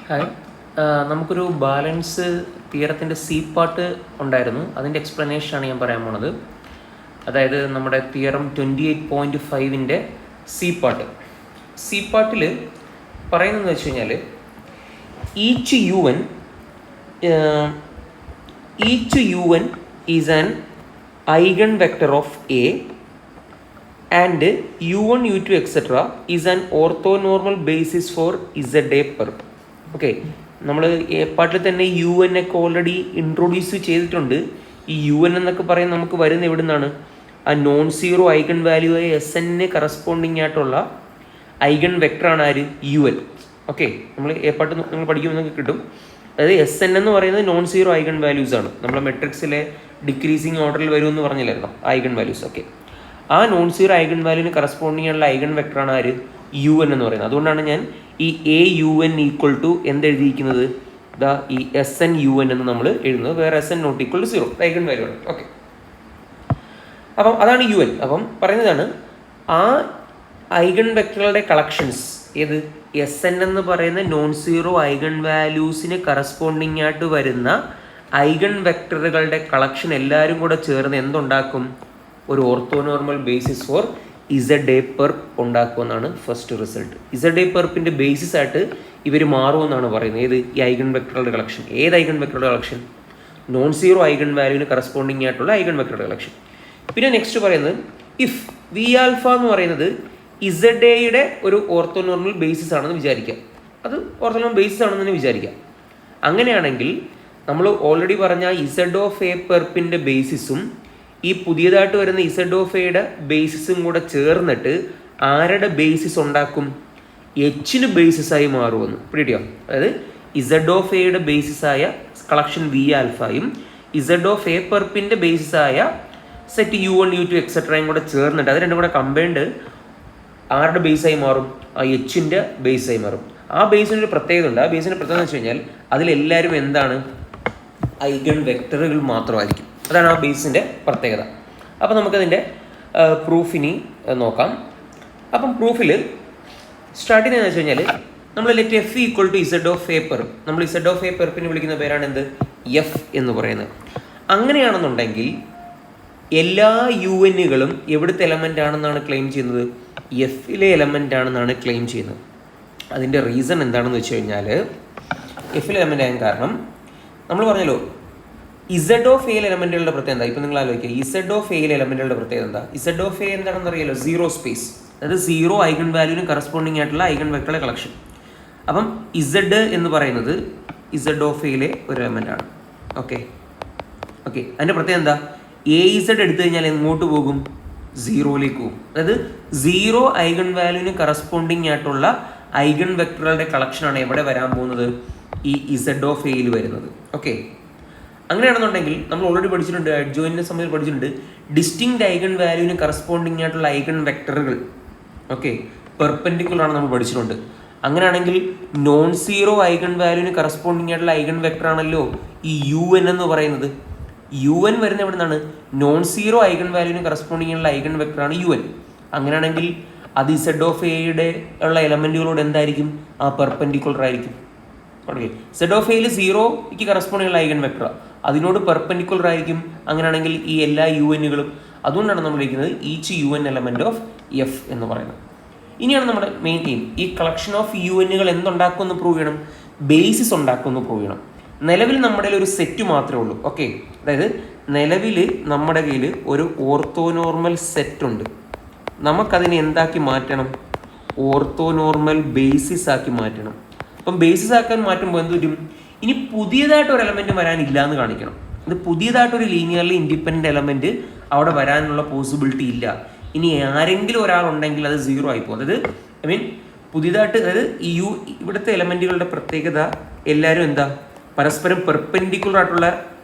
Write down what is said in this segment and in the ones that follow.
Hi, നമുക്കൊരു balance തിയറത്തിൻ്റെ C part ഉണ്ടായിരുന്നു. അതിൻ്റെ എക്സ്പ്ലനേഷനാണ് ഞാൻ പറയാൻ പോണത്. അതായത് നമ്മുടെ തിയറം 28.5 സി പാർട്ട്. സി പാർട്ടിൽ പറയുന്നതെന്ന് വെച്ച് കഴിഞ്ഞാൽ each U N is an eigen vector of A and u1, u2, etc. Is an orthonormal basis for ZA perp. Okay, നമ്മൾ എ പാർട്ടിൽ തന്നെ യു എൻ ഒക്കെ ഓൾറെഡി ഇൻട്രൊഡ്യൂസ് ചെയ്തിട്ടുണ്ട്. ഈ യു എൻ എന്നൊക്കെ പറയുന്നത് നമുക്ക് വരുന്ന എവിടെ നിന്നാണ്? ആ നോൺ സീറോ ഐഗൺ വാല്യൂ ആയ SN കറസ്പോണ്ടിങ് ആയിട്ടുള്ള ഐഗൺ വെക്ടറാണ് ആര്? U N. ഓക്കെ, നമ്മൾ എ പാർട്ട് നിങ്ങൾ പഠിക്കുമ്പോൾ നിങ്ങൾക്ക് കിട്ടും. അതായത് SN എന്ന് പറയുന്നത് നോൺ സീറോ ഐഗൺ വാല്യൂസ് ആണ്. നമ്മൾ മെട്രിക്സിലെ ഡിക്രീസിങ് ഓർഡറിൽ വരുമെന്ന് പറഞ്ഞില്ലായിരുന്നു ഐഗൺ വാല്യൂസ്. ഓക്കെ, ആ നോൺ സീറോ ഐഗൺ വാല്യൂവിന് കറസ്പോണ്ടിങ് ആയിട്ടുള്ള ഐഗൺ വെക്ടറാണ് ആര്? യു എൻ എന്ന് പറയുന്നത്. അതുകൊണ്ടാണ് ഞാൻ ഈ AUN ഈക്വൽ ടു എന്തെഴുതിയിരിക്കുന്നത്? ഈ SNUN എന്ന് നമ്മൾ എഴുതുന്നത്. വേറെ SN not equal to 0 eigen value ആണ്. ഓക്കെ, അപ്പം അതാണ് യു എൻ. അപ്പം പറയുന്നതാണ് ആ ഐഗൺ വെക്ടറുകളുടെ കളക്ഷൻസ് ഏത്? SN എന്ന് പറയുന്ന നോൺ സീറോ ഐഗൺ വാല്യൂസിന് കറസ്പോണ്ടിങ് ആയിട്ട് വരുന്ന ഐഗൺ വെക്ടറുകളുടെ കളക്ഷൻ എല്ലാവരും കൂടെ ചേർന്ന് എന്തുണ്ടാക്കും? ഒരു orthonormal basis for ZA perp ഉണ്ടാക്കുമെന്നാണ് ഫസ്റ്റ് റിസൾട്ട്. ZA പെർപ്പിൻ്റെ ബേസിസ് ആയിട്ട് ഇവർ മാറുമെന്നാണ് പറയുന്നത്. ഏത്? ഈ ഐഗൺ വെക്ടറുകളുടെ കളക്ഷൻ. ഏത് ഐഗൺ വെക്ടറുടെ കളക്ഷൻ? നോൺ സീറോ ഐഗൺ വാല്യൂവിന് കറസ്പോണ്ടിങ് ആയിട്ടുള്ള ഐഗൺ വെക്ടറുടെ കളക്ഷൻ. പിന്നെ നെക്സ്റ്റ് പറയുന്നത് ഇഫ് വി ആൽഫ എന്ന് പറയുന്നത് ZAയുടെ ഒരു ഓർത്തോനോർമൽ ബേസിസ് ആണെന്ന് വിചാരിക്കാം. അത് ഓർത്തോനോർമൽ ബേസിസ് ആണെന്ന് തന്നെ വിചാരിക്കാം. അങ്ങനെയാണെങ്കിൽ നമ്മൾ ഓൾറെഡി പറഞ്ഞ Z(A) പെർപ്പിൻ്റെ ബേസിസും ഈ പുതിയതായിട്ട് വരുന്ന Z(A)യുടെ ബേസിസും കൂടെ ചേർന്നിട്ട് ആരുടെ ബേസിസ് ഉണ്ടാക്കും? Hന് ബേസിസായി മാറുമെന്ന് പിടിയോ. അതായത് Z(A)യുടെ ബേസിസായ കളക്ഷൻ വി ആൽഫയും Z(A) പെർപ്പിൻ്റെ ബേസിസായ സെറ്റ് u1, u2, etc. കൂടെ ചേർന്നിട്ട് അത് രണ്ടും കൂടെ കമ്പൈൻഡ് ആരുടെ ബേസായി മാറും? ആ Hൻ്റെ ബേസായി മാറും. ആ ബേസിനൊരു പ്രത്യേകത ഉണ്ട്. ആ ബേസിൻ്റെ പ്രത്യേകത എന്ന് വെച്ച് കഴിഞ്ഞാൽ അതിലെല്ലാവരും എന്താണ്? ഐഗൺ വെക്ടറുകൾ മാത്രമായിരിക്കും. അതാണ് ആ ബേസിൻ്റെ പ്രത്യേകത. അപ്പോൾ നമുക്കതിൻ്റെ പ്രൂഫിനി നോക്കാം. അപ്പം പ്രൂഫിൽ സ്റ്റാർട്ട് ചെയ്യുന്നതെന്ന് വെച്ച് കഴിഞ്ഞാൽ നമ്മൾ let F equal to Z(A) perp. നമ്മൾ Z(A) പെർപ്പിന് വിളിക്കുന്ന പേരാണ് എന്ത്? എഫ് എന്ന് പറയുന്നത്. അങ്ങനെയാണെന്നുണ്ടെങ്കിൽ എല്ലാ UN-കളും എവിടുത്തെ എലമെൻ്റ് ആണെന്നാണ് ക്ലെയിം ചെയ്യുന്നത്? എഫിലെ എലമെൻ്റ് ആണെന്നാണ് ക്ലെയിം ചെയ്യുന്നത്. അതിൻ്റെ റീസൺ എന്താണെന്ന് വെച്ച് കഴിഞ്ഞാൽ എഫിലെ എലമെൻ്റ് ആകാൻ കാരണം നമ്മൾ പറഞ്ഞല്ലോ Z(A) എലമെൻറ്റുകളുടെ പ്രത്യേകത എന്താ? ഇപ്പം നിങ്ങൾ ആലോചിക്കുക, Z(A) എലമെൻറ്റുകളുടെ പ്രത്യേകത എന്താ? Z(A) എന്താണെന്ന് അറിയാലോ? Zero space. അതായത് സീറോ ഐഗൺ വാല്യൂവിന് കറസ്പോണ്ടിങ് ആയിട്ടുള്ള ഐഗൺ വെക്ടറുടെ കളക്ഷൻ. അപ്പം Z എന്ന് പറയുന്നത് Z(A)യിലെ ഒരു എലമെൻ്റ് ആണ്. ഓക്കെ, അതിൻ്റെ പ്രത്യേകത എന്താ? AZ എടുത്തു കഴിഞ്ഞാൽ എങ്ങോട്ട് പോകും? സീറോയിലേക്ക് പോകും. അതായത് സീറോ ഐഗൺ വാല്യൂവിന് കറസ്പോണ്ടിങ് ആയിട്ടുള്ള ഐഗൺ വെക്ടറുകളുടെ കളക്ഷനാണ് എവിടെ വരാൻ പോകുന്നത്? ഈ Z(A)യിൽ വരുന്നത്. ഓക്കെ, അങ്ങനെയാണെന്നുണ്ടെങ്കിൽ നമ്മൾ ഓൾറെഡി പഠിച്ചിട്ടുണ്ട്, അഡ്ജോയിൻ്റെ സമയത്ത് പഠിച്ചിട്ടുണ്ട്, ഡിസ്റ്റിങ്ക്ട് ഐഗൺ വാല്യൂവിന് കറസ്പോണ്ടിങ് ആയിട്ടുള്ള ഐഗൺ വെക്ടറുകൾ ഓക്കെ പെർപെൻഡിക്കുലർ ആണ് നമ്മൾ പഠിച്ചിട്ടുണ്ട്. അങ്ങനെയാണെങ്കിൽ നോൺ സീറോ ഐഗൺ വാല്യൂവിന് കറസ്പോണ്ടിങ് ആയിട്ടുള്ള ഐഗൺ വെക്ടർ ആണല്ലോ ഈ UN എന്ന് പറയുന്നത്. UN വരുന്ന എവിടെ നിന്നാണ്? നോൺ സീറോ ഐഗൺ വാല്യൂവിന് കറസ്പോണ്ടിങ് ആയിട്ടുള്ള ഐഗൺ വെക്ടറാണ് UN. അങ്ങനെയാണെങ്കിൽ അത് Z(A)യുടെ ഉള്ള എലമെൻറ്റുകളോട് എന്തായിരിക്കും? ആ പെർപെൻഡിക്കുലർ ആയിരിക്കും. ഓക്കെ, Z(A)യിൽ സീറോയ്ക്ക് കറസ്പോണ്ടിങ് ഉള്ള ഐഗൺ വെക്ടർ അതിനോട് പെർപെൻഡിക്കുലർ ആയിരിക്കും. അങ്ങനെയാണെങ്കിൽ ഈ എല്ലാ UN-കളും അതുകൊണ്ടാണ് നമ്മൾ വിളിക്കുന്നത് each UN element of F എന്ന് പറയുന്നത്. ഇനിയാണ് നമ്മുടെ മെയിൻ എയിം. ഈ കളക്ഷൻ ഓഫ് UN-കൾ എന്തുണ്ടാക്കുമെന്ന് പ്രൂവ് ചെയ്യണം? ബേസിസ് ഉണ്ടാക്കുമെന്ന് പ്രൂവ് ചെയ്യണം. നിലവിൽ നമ്മുടെ ഒരു സെറ്റ് മാത്രമേ ഉള്ളൂ. ഓക്കെ, അതായത് നിലവിൽ നമ്മുടെ കയ്യിൽ ഒരു ഓർത്തോനോർമൽ സെറ്റ് ഉണ്ട്. നമുക്കതിനെ എന്താക്കി മാറ്റണം? ഓർത്തോനോർമൽ ബേസിസ് ആക്കി മാറ്റണം. അപ്പം ബേസിസ് ആക്കാൻ മാറ്റുമ്പോൾ എന്ത് പറ്റും? ഇനി പുതിയതായിട്ടൊരു എലമെൻറ്റ് വരാനില്ല എന്ന് കാണിക്കണം. ഇത് പുതിയതായിട്ടൊരു ലീനിയർലി ഇൻഡിപെൻഡൻറ്റ് എലമെൻറ്റ് അവിടെ വരാനുള്ള പോസിബിലിറ്റി ഇല്ല. ഇനി ആരെങ്കിലും ഒരാളുണ്ടെങ്കിൽ അത് സീറോ ആയിപ്പോകും. അതായത് പുതിയതായിട്ട്, അതായത് ഈ ഇവിടുത്തെ എലമെൻറ്റുകളുടെ പ്രത്യേകത എല്ലാവരും എന്താ? പരസ്പരം പെർപെൻഡിക്കുലർ ആയിട്ടുള്ള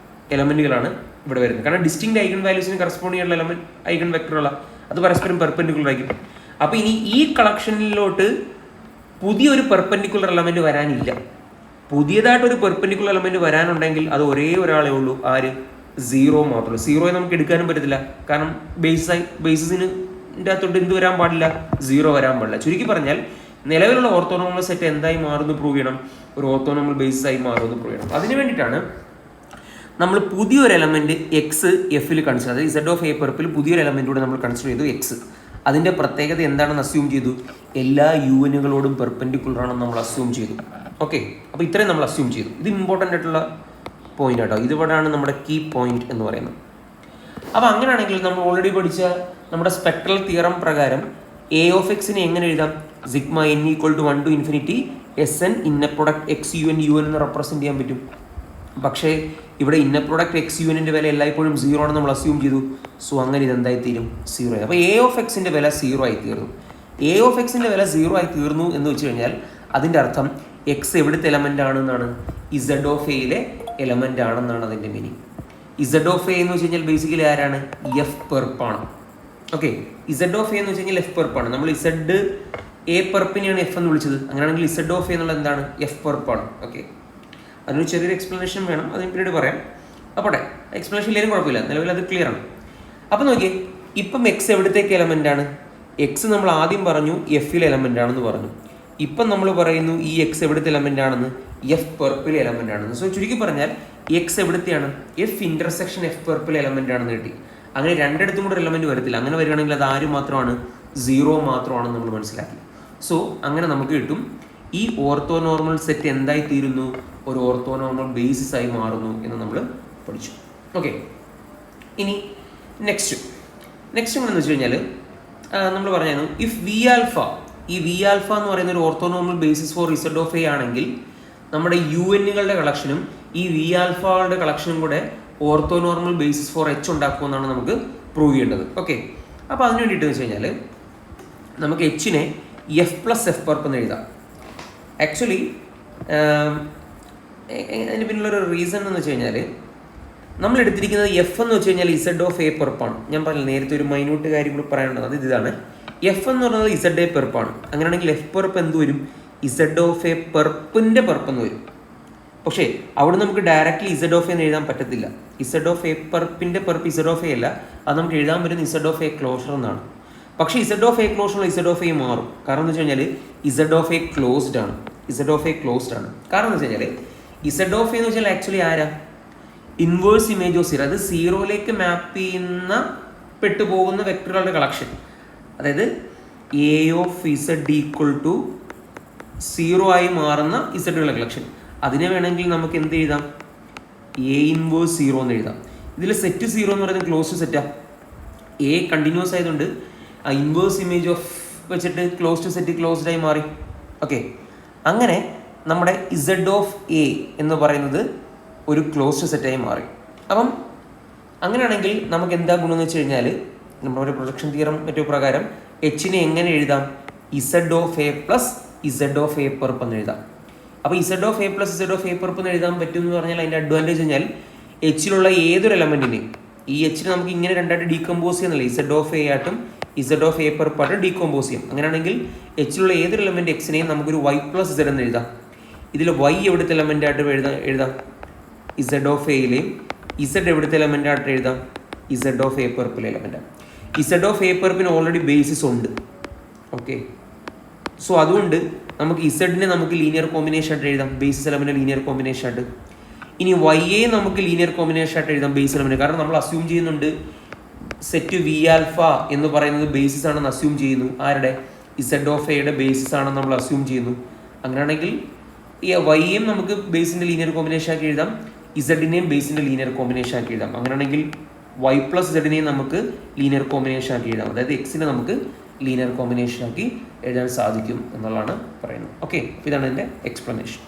എലമെൻറ്റുകളാണ് ഇവിടെ വരുന്നത്. കാരണം ഡിസ്റ്റിങ്ക്ട് ഐഗൺ വാല്യൂസിന് കറസ്പോണ്ടിങ് ആയിട്ടുള്ള എലമെൻറ്റ് ഐഗൺ വെക്ടറുകളാണ്. അത് പരസ്പരം പെർപെൻഡിക്കുലർ ആയിരിക്കും. അപ്പോൾ ഇനി ഈ കളക്ഷനിലോട്ട് പുതിയൊരു പെർപെൻഡിക്കുലർ എലമെൻറ്റ് വരാനില്ല. പുതിയതായിട്ടൊരു പെർപെൻഡിക്കുലർ എലമെൻറ്റ് വരാനുണ്ടെങ്കിൽ അത് ഒരേ ഒരാളേ ഉള്ളൂ. ആര്? സീറോ മാത്രമേ. സീറോയെ നമുക്ക് എടുക്കാനും പറ്റത്തില്ല. കാരണം ബേസിന് അകത്തോട്ട് എന്ത് വരാൻ പാടില്ല? സീറോ വരാൻ പാടില്ല. ചുരുക്കി പറഞ്ഞാൽ നിലവിലുള്ള ഓർത്തോനോർമൽ സെറ്റ് എന്തായി മാറുന്നു പ്രൂവ് ചെയ്യണം, ഒരു ഓർത്തോനോർമൽ ബേസിസ് ആയി മാറുമെന്ന് പ്രൂവ് ചെയ്യണം. അതിന് വേണ്ടിയിട്ടാണ് നമ്മൾ പുതിയൊരു എലമെൻറ്റ് എക്സ് എഫിൽ കൺസിഡർ, അതായത് ഇസഡ് ഓഫ് എ പെർപ്പിൽ പുതിയൊരു എലമെൻറ്റൂടെ നമ്മൾ കൺസിഡർ ചെയ്തു എക്സ്. അതിൻ്റെ പ്രത്യേകത എന്താണെന്ന് അസ്യൂം ചെയ്തു, എല്ലാ യുഎനുകളോടും പെർപെൻഡിക്കുലർ ആണെന്ന് നമ്മൾ അസ്യൂം ചെയ്തു. ഓക്കെ, അപ്പോൾ ഇത്രയും നമ്മൾ അസ്യൂം ചെയ്തു. ഇത് ഇമ്പോർട്ടൻ്റ് ആയിട്ടുള്ള പോയിന്റ് ആട്ടോ, ഇതിവിടെയാണ് നമ്മുടെ കീ പോയിന്റ് എന്ന് പറയുന്നത്. അപ്പോൾ അങ്ങനെയാണെങ്കിൽ നമ്മൾ ഓൾറെഡി പഠിച്ച നമ്മുടെ സ്പെക്ട്രൽ തിയറം പ്രകാരം എ ഓഫ് എക്സിനെ എങ്ങനെ എഴുതാം, sigma N equal to 1 to infinity S N inner product X U N എന്ന് റെപ്രസെൻറ്റ് ചെയ്യാൻ പറ്റും. പക്ഷേ ഇവിടെ ഇന്നർ പ്രൊഡക്റ്റ് എക്സ് യു എന്നിൻ്റെ വില എല്ലായ്പ്പോഴും 0 ആണെന്ന് നമ്മൾ അസ്യൂം ചെയ്തു. സോ അങ്ങനെ ഇതെന്തായി തീരും, 0 ആയി. അപ്പോൾ എ ഓഫ് എക്സിൻ്റെ വില 0 ആയി തീർന്നു. എ ഓഫ് എക്സിൻ്റെ വില 0 ആയി തീർന്നു എന്ന് വെച്ച് കഴിഞ്ഞാൽ അതിൻ്റെ അർത്ഥം എക്സ് എവിടുത്തെ എലമെൻ്റ് ആണെന്നാണ്, ഇസഡ് ഓഫ് എയിലെ എലമെൻ്റ് ആണെന്നാണ് അതിൻ്റെ മീനിങ്. ഇസഡ് ഓഫ് എ എന്ന് വെച്ച് കഴിഞ്ഞാൽ ബേസിക്കലി ആരാണ്, എഫ് പെർപ്പാണ്. ഓക്കെ, ഇസഡ് ഓഫ് എ എന്ന് വെച്ച് കഴിഞ്ഞാൽ എഫ് പെർപ്പാണ്. നമ്മൾ ഇസഡ് എ പെർപ്പിനെയാണ് എഫ് എന്ന് വിളിച്ചത്. അങ്ങനെയാണെങ്കിൽ ഇസഡ് ഓഫ് എ എന്നുള്ളത് എന്താണ്, എഫ് പെർപ്പാണ്. ഓക്കെ, അതിനൊരു ചെറിയൊരു എക്സ്പ്ലനേഷൻ വേണം, അതിന് പിന്നീട് പറയാം. അപ്പോൾ എക്സ്പ്ലനേഷൻ ഇല്ലെങ്കിലും കുഴപ്പമില്ല, നിലവിൽ അത് ക്ലിയർ ആണ്. അപ്പോൾ നോക്കിയേ, ഇപ്പം എക്സ് എവിടത്തേക്ക് എലമെൻ്റ് ആണ്, എക്സ് നമ്മൾ ആദ്യം പറഞ്ഞു എഫിലെ എലമെൻ്റ് ആണെന്ന് പറഞ്ഞു. ഇപ്പം നമ്മൾ പറയുന്നു ഈ എക്സ് എവിടുത്തെ എലമെൻ്റ് ആണെന്ന്, എഫ് പെർപ്പിലെ എലമെൻ്റ് ആണെന്ന്. സോ ചുരുക്കി പറഞ്ഞാൽ എക്സ് എവിടുത്തെയാണ്, എഫ് ഇൻ്റർസെക്ഷൻ എഫ് പെർപ്പിലെ എലമെൻ്റ് ആണെന്ന് കിട്ടി. അങ്ങനെ രണ്ടിടത്തും കൂടെ എലമെൻറ്റ് വരത്തില്ല. അങ്ങനെ വരികയാണെങ്കിൽ അത് ആര് മാത്രമാണ്, 0 മാത്രമാണെന്ന് നമ്മൾ മനസ്സിലാക്കി. സോ അങ്ങനെ നമുക്ക് കിട്ടും ഈ ഓർത്തോനോർമൽ സെറ്റ് എന്തായി തീരുന്നു, ഒരു ഓർത്തോനോർമൽ ബേസിസ് ആയി മാറുന്നു എന്ന് നമ്മൾ പഠിച്ചു. ഓക്കെ, ഇനി നെക്സ്റ്റ് എന്താണെന്ന് വെച്ച് കഴിഞ്ഞാൽ നമ്മൾ പറഞ്ഞു ഇഫ് വി ആൽഫ, ഈ വി ആൽഫ എന്ന് പറയുന്ന ഒരു orthonormal basis four Z of A ആണെങ്കിൽ നമ്മുടെ യു എന്നുകളുടെ കളക്ഷനും ഈ വി ആൽഫകളുടെ കളക്ഷനും കൂടെ ഓർത്തോനോർമൽ ബേസിസ് ഫോർ എച്ച് ഉണ്ടാക്കുമെന്നാണ് നമുക്ക് പ്രൂവ് ചെയ്യേണ്ടത്. ഓക്കെ, അപ്പോൾ അതിന് വേണ്ടിയിട്ട് വെച്ച് കഴിഞ്ഞാൽ നമുക്ക് എച്ചിനെ എഫ് പ്ലസ് എഫ് പെർപ്പ് എന്ന് എഴുതാം. ആക്ച്വലി അതിന് പിന്നിലൊരു റീസൺ എന്ന് വെച്ച് കഴിഞ്ഞാൽ നമ്മൾ എടുത്തിരിക്കുന്നത് എഫ് എന്ന് വെച്ച് കഴിഞ്ഞാൽ ഇസഡ് ഓഫ് എ പെർപ്പാണ്. ഞാൻ പറഞ്ഞില്ല നേരത്തെ ഒരു മൈന്യൂട്ട് കാര്യം കൂടി പറയേണ്ടത്, അത് ഇതാണ്. എഫ് എന്ന് പറയുന്നത് ഇസഡ് എ പെർപ്പാണ്. അങ്ങനെയാണെങ്കിൽ എഫ് പെർപ്പ് എന്ത് വരും, ഇസഡ് ഓഫ് എ പെർപ്പിൻ്റെ പെർപ്പ് എന്ന് വരും. പക്ഷേ അവിടെ നമുക്ക് ഡയറക്റ്റ്ലി ഇസഡ് ഓഫ് എന്ന് എഴുതാൻ പറ്റത്തില്ല. ഇസഡ് ഓഫ് എ പെർപ്പിൻ്റെ പെർപ്പ് ഇസഡ് ഓഫ് എ അല്ല, അത് നമുക്ക് എഴുതാൻ പറ്റുന്ന ഇസഡ് ഓഫ് എ ക്ലോഷർ എന്നാണ്. പക്ഷേ ഇസഡ് ഓഫ് എ ക്ലോഷറുള്ള ഇസഡ് ഓഫ് എ മാറും. കാരണം എന്ന് വെച്ച് കഴിഞ്ഞാൽ ഇസഡ് ഓഫ് എ ക്ലോസ്ഡ് ആണ്. ഇസഡ് ഓഫ് എ ക്ലോസ്ഡ് ആണ്. കാരണം എന്ന് വെച്ച് കഴിഞ്ഞാൽ ഇസഡ് ഓഫ് എന്ന് വെച്ചാൽ ആക്ച്വലി ആരാ, ഇൻവേഴ്സ് ഇമേജ് ഓഫ് 0, അത് 0ലേക്ക് മാപ്പ് ചെയ്യുന്ന പെട്ടുപോകുന്ന വെക്ടറുകളുടെ കളക്ഷൻ. അതായത് A of Z equal to 0 ആയി മാറുന്ന ഇസഡുകളുടെ കളക്ഷൻ. അതിനെ വേണമെങ്കിൽ നമുക്ക് എന്ത് എഴുതാം, എ ഇൻവേഴ്സ് 0 എന്ന് എഴുതാം. ഇതിൽ സെറ്റ് 0 എന്ന് പറയുന്നത് ക്ലോസ്ഡ് സെറ്റാണ്. എ കണ്ടിന്യൂസ് ആയതുകൊണ്ട് ആ ഇൻവേഴ്സ് ഇമേജ് ഓഫ് വെച്ചിട്ട് ക്ലോസ്ഡ് സെറ്റ് ക്ലോസ്ഡ് ആയി മാറി. ഓക്കെ, അങ്ങനെ നമ്മുടെ ഇസഡ് ഓഫ് എ എന്ന് പറയുന്നത് ഒരു ക്ലോസ്ഡ് സെറ്റായി മാറി. അപ്പം അങ്ങനെയാണെങ്കിൽ നമുക്ക് എന്താ ഗുണമെന്ന് വെച്ച് കഴിഞ്ഞാൽ നമ്മുടെ പ്രൊജക്ഷൻ തിയറം മറ്റു പ്രകാരം എച്ചിനെ എങ്ങനെ എഴുതാം, Z of A plus Z of A പെർപ്പ് എന്ന് എഴുതാം. അപ്പോൾ Z of A plus Z of A പെർപ്പ് എന്ന് എഴുതാൻ പറ്റും എന്ന് പറഞ്ഞാൽ അതിൻ്റെ അഡ്വാൻറ്റേജ് കഴിഞ്ഞാൽ എച്ചിലുള്ള ഏതൊരു എലമെൻറ്റിനെയും ഈ എച്ചിനെ നമുക്ക് ഇങ്ങനെ രണ്ടായിട്ട് ഡീകമ്പോസ് ചെയ്യുന്നില്ല, ഇസഡ് ഓഫ് എ ആയിട്ടും ഇസഡ് ഓഫ് എ പെർപ്പായിട്ടും ഡീകമ്പോസ് ചെയ്യും. അങ്ങനെയാണെങ്കിൽ എച്ചിലുള്ള ഏതൊരു എലമെൻറ്റ് എക്സിനെയും നമുക്കൊരു വൈ പ്ലസ് ഇസഡ് എന്ന് എഴുതാം. ഇതിൽ വൈ എവിടുത്തെ എലമെൻ്റ് ആയിട്ട് എഴുതാം ഇസഡ് ഓഫ് എയിലെയും, ഇസഡ് എവിടുത്തെ എലമെൻ്റ് ആയിട്ട് എഴുതാം ഇസഡ് ഓഫ് എ പെർപ്പിലെ എലമെൻ്റാണ്. ഇസഡ് ഓഫ് എ പെർപ്പിന് ഓൾറെഡി ബേസിസ് ഉണ്ട്. ഓക്കെ, സോ അതുകൊണ്ട് നമുക്ക് ഇസഡിനെ നമുക്ക് ലീനിയർ കോമ്പിനേഷൻ ആയിട്ട് എഴുതാം, ബേസിസ് എലമെൻ്റ് ലീനിയർ കോമ്പിനേഷൻ ആയിട്ട്. ഇനി വൈ എ നമുക്ക് ലീനിയർ കോമ്പിനേഷൻ ആയിട്ട് എഴുതാം ബേസ് എലമെൻ്റ്. കാരണം നമ്മൾ അസ്യൂം ചെയ്യുന്നുണ്ട് സെറ്റ് വി ആൽഫ എന്ന് പറയുന്നത് ബേസിസ് ആണെന്ന് അസ്യൂം ചെയ്യുന്നു. ആരുടെ, ഇസഡ് ഓഫ് എയുടെ ബേസിസ് ആണെന്ന് നമ്മൾ അസ്യൂം ചെയ്യുന്നു. അങ്ങനെയാണെങ്കിൽ ഈ വൈയും നമുക്ക് ബേസിൻ്റെ ലീനിയർ കോമ്പിനേഷൻ ആക്കി എഴുതാം, ഇസഡിനെയും ബേസിൻ്റെ ലീനിയർ കോമ്പിനേഷൻ ആക്കി എഴുതാം. അങ്ങനെയാണെങ്കിൽ വൈ പ്ലസ് ഇസഡിനെയും നമുക്ക് ലീനിയർ കോമ്പിനേഷൻ ആക്കി എഴുതാം. അതായത് എക്സിനെ നമുക്ക് ലീനിയർ കോമ്പിനേഷൻ ആക്കി എഴുതാൻ സാധിക്കും എന്നുള്ളതാണ് പറയുന്നത്. ഓക്കെ, ഇതാണ് എൻ്റെ എക്സ്പ്ലനേഷൻ.